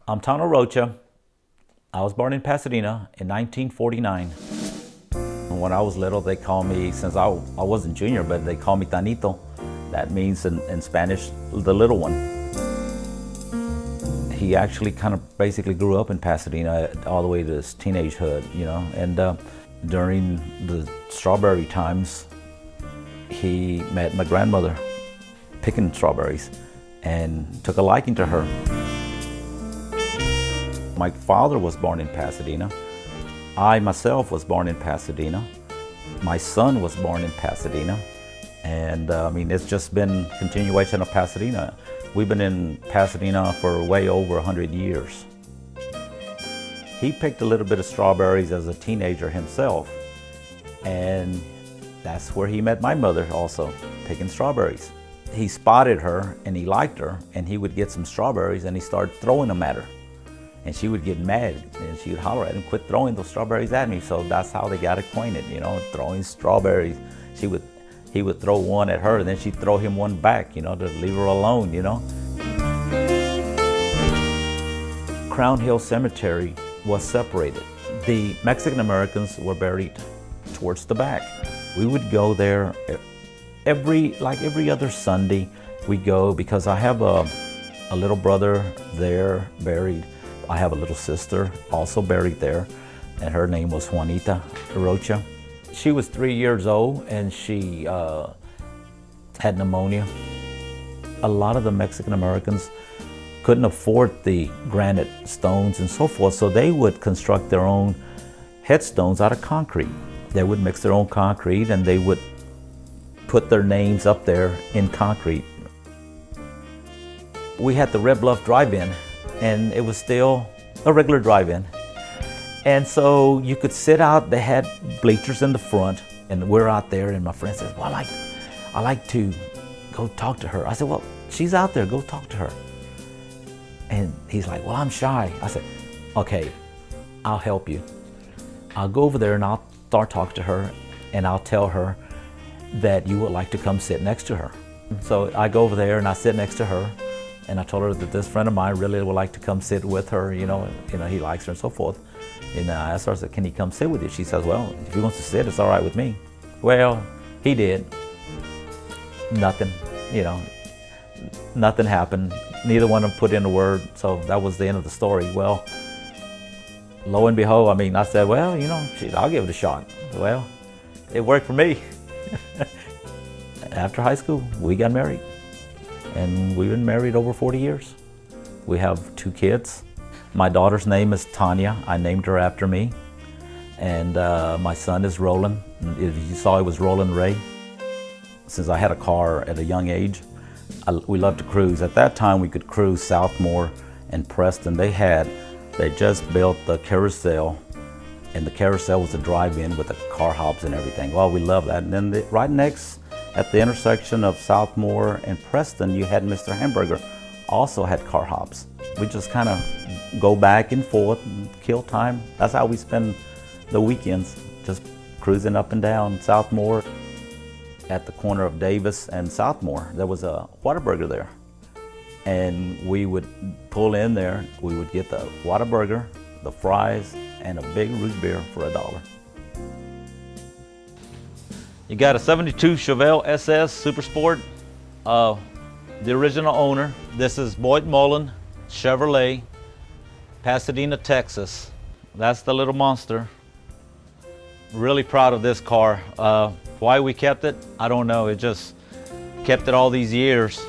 I'm Tano Rocha. I was born in Pasadena in 1949. When I was little, they called me, since I wasn't junior, but they called me Tanito. That means in Spanish, the little one. He actually kind of basically grew up in Pasadena all the way to his teenagehood, you know. And during the strawberry times, he met my grandmother picking strawberries and took a liking to her. My father was born in Pasadena. I myself was born in Pasadena. My son was born in Pasadena. And I mean, it's just been continuation of Pasadena. We've been in Pasadena for way over 100 years. He picked a little bit of strawberries as a teenager himself. And that's where he met my mother also, picking strawberries. He spotted her and he liked her, and he would get some strawberries and he started throwing them at her. And she would get mad and she would holler at him, "Quit throwing those strawberries at me." So that's how they got acquainted, you know, throwing strawberries. He would throw one at her and then she'd throw him one back, you know, to leave her alone, you know. Crown Hill Cemetery was separated. The Mexican Americans were buried towards the back. We would go there every other Sunday. We'd go because I have a little brother there buried. I have a little sister also buried there, and her name was Juanita Rocha. She was 3 years old and she had pneumonia. A lot of the Mexican Americans couldn't afford the granite stones and so forth, so they would construct their own headstones out of concrete. They would mix their own concrete and they would put their names up there in concrete. We had the Red Bluff Drive-In, and it was still a regular drive-in. And so you could sit out, they had bleachers in the front, and we're out there, and my friend says, "Well, I like to go talk to her." I said, "Well, she's out there, go talk to her." And he's like, "Well, I'm shy." I said, "Okay, I'll help you. I'll go over there and I'll start talking to her, and I'll tell her that you would like to come sit next to her." So I go over there and I sit next to her, and I told her that this friend of mine really would like to come sit with her, you know, he likes her and so forth. And I asked her, I said, "Can he come sit with you?" She says, "Well, if he wants to sit, it's all right with me." Well, he did. Nothing, you know, nothing happened. Neither one of them put in a word, so that was the end of the story. Well, lo and behold, I mean, I said, "Well, you know, I'll give it a shot." Well, it worked for me. After high school, we got married. And we've been married over 40 years. We have 2 kids. My daughter's name is Tanya. I named her after me. And my son is Roland. If you saw, it was Roland Ray. Since I had a car at a young age, we loved to cruise. At that time, we could cruise Southmore and Preston. They just built the carousel, and the carousel was a drive-in with the car hops and everything. Well, we loved that. And then right next, at the intersection of Southmore and Preston, you had Mr. Hamburger, also had car hops. We just kind of go back and forth and kill time. That's how we spend the weekends, just cruising up and down Southmore. At the corner of Davis and Southmore, there was a Whataburger there. And we would pull in there, we would get the Whataburger, the fries, and a big root beer for $1. You got a 72 Chevelle SS Super Sport. The original owner, this is Boyd Mullen Chevrolet, Pasadena, Texas. That's the little monster. Really proud of this car. Why we kept it, I don't know. It just kept it all these years.